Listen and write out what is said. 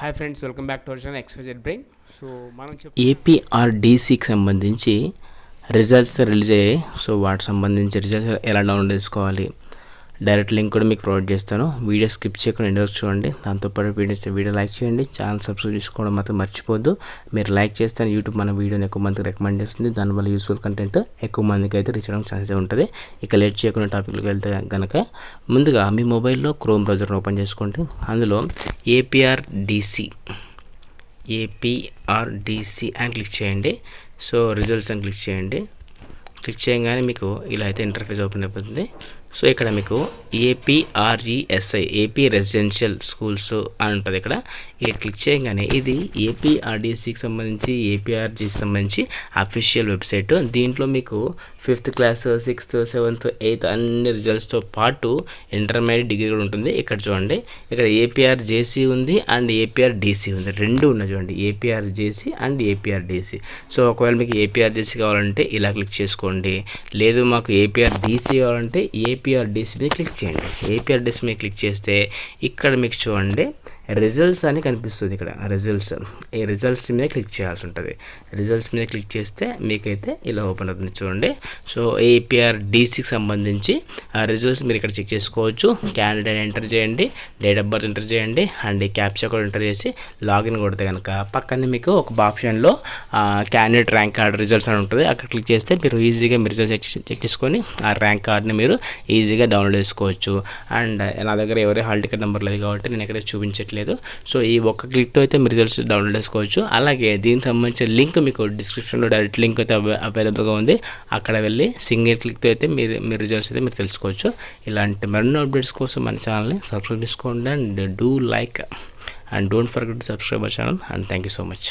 Hi friends, welcome back to our channel XYZ brain. So మనం ఏపీఆర్డీసీకి సంబంధించి results release అయ్యాయి. So వాటికి సంబంధించి రిజల్ట్స్ ఎలా డౌన్లోడ్ చేసుకోవాలి, డైరెక్ట్ లింక్ కూడా మీకు ప్రొవైడ్ చేస్తాను. వీడియో స్కిప్ చేయకుండా ఎండ్ వరకు చూడండి. దాంతోపాటు వీడియో లైక్ చేయండి. ఛానల్ సబ్స్క్రైబ్ చేసుకోవడం మాత్రం మర్చిపోద్దు. మీరు లైక్ చేస్తే యూట్యూబ్ మన వీడియోని ఎక్కువ మందికి రికమెండ్ చేస్తుంది. దానివల్ల యూస్ఫుల్ కంటెంట్ ఎక్కువ మందికి అయితే రీచ్ అవ్వడానికి ఛాన్స్ ఉంటుంది. ఇక లేట్ చేయకుండా టాపిక్లోకి వెళ్తే కనుక ముందుగా మీ మొబైల్లో క్రోమ్ బ్రౌజర్ని ఓపెన్ చేసుకోండి. అందులో ఏపీఆర్డీసీ అని క్లిక్ చేయండి. సో రిజల్ట్స్ అని క్లిక్ చేయండి. క్లిక్ చేయగానే మీకు ఇలా అయితే ఇంటర్ఫేస్ ఓపెన్ అయిపోతుంది. సో ఇక్కడ మీకు ఏపీఆర్ఈఎస్ఐ ఏపీ రెసిడెన్షియల్ స్కూల్స్ అని ఉంటుంది. ఇక్కడ క్లిక్ చేయగానే ఇది ఏపీఆర్డీసీకి సంబంధించి ఏపీఆర్జీకి సంబంధించి అఫీషియల్ వెబ్సైట్. దీంట్లో మీకు 5th class 6th 7th 8th అన్ని రిజల్ట్స్తో పాటు ఇంటర్మీడియట్ డిగ్రీ కూడా ఉంటుంది. ఇక్కడ చూడండి, ఇక్కడ ఏపీఆర్జేసీ ఉంది అండ్ ఏపీఆర్డీసీ ఉంది, రెండు ఉన్నాయి చూడండి, ఏపీఆర్జేసీ అండ్ ఏపీఆర్డీసీ. సో ఒకవేళ మీకు ఏపీఆర్జేసీ కావాలంటే ఇలా క్లిక్ చేసుకోండి. లేదు మాకు ఏపీఆర్డీసీ కావాలంటే ఏపీఆర్డీసీ మీద క్లిక్ చేయండి. ఏపీఆర్డీసీ మీద క్లిక్ చేస్తే ఇక్కడ మీకు చూడండి రిజల్ట్స్ అని కనిపిస్తుంది. ఇక్కడ ఈ రిజల్ట్స్ మీద క్లిక్ చేయాల్సి ఉంటుంది. రిజల్ట్స్ మీద క్లిక్ చేస్తే మీకైతే ఇలా ఓపెన్ అవుతుంది చూడండి. సో ఏపీఆర్డీసీకి సంబంధించి ఆ రిజల్ట్స్ మీరు ఇక్కడ చెక్ చేసుకోవచ్చు. క్యాండిడేట్ ఎంటర్ చేయండి, డేట్ ఆఫ్ బర్త్ ఎంటర్ చేయండి అండ్ క్యాప్చా కూడా ఎంటర్ చేసి లాగిన్ కొడితే కనుక పక్కనే మీకు ఒక ఆప్షన్లో క్యాండిడేట్ ర్యాంక్ కార్డ్ రిజల్ట్స్ అని ఉంటుంది. అక్కడ క్లిక్ చేస్తే మీరు ఈజీగా మీ రిజల్ట్స్ చెక్ చేసుకొని ఆ ర్యాంక్ కార్డ్ని మీరు ఈజీగా డౌన్లోడ్ చేసుకోవచ్చు. అండ్ నా దగ్గర ఎవరి హాల్ టికెట్ నెంబర్ లేదు కాబట్టి నేను ఎక్కడ చూపించట్లేదు. సో ఈ ఒక్క క్లిక్తో అయితే మీరు రిజల్ట్స్ డౌన్లోడ్ చేసుకోవచ్చు. అలాగే దీనికి సంబంధించిన లింక్ మీకు డిస్క్రిప్షన్లో డైరెక్ట్ లింక్ అయితే అవైలబుల్గా ఉంది. అక్కడ వెళ్ళి సింగిల్ క్లిక్తో అయితే మీరు రిజల్ట్స్ అయితే మీరు తెలుసుకోవచ్చు. ఇలాంటి మరిన్ని అప్డేట్స్ కోసం మన ఛానల్ని సబ్స్క్రైబ్ చేసుకోండి and do like and don't forget to subscribe our channel and thank you so much.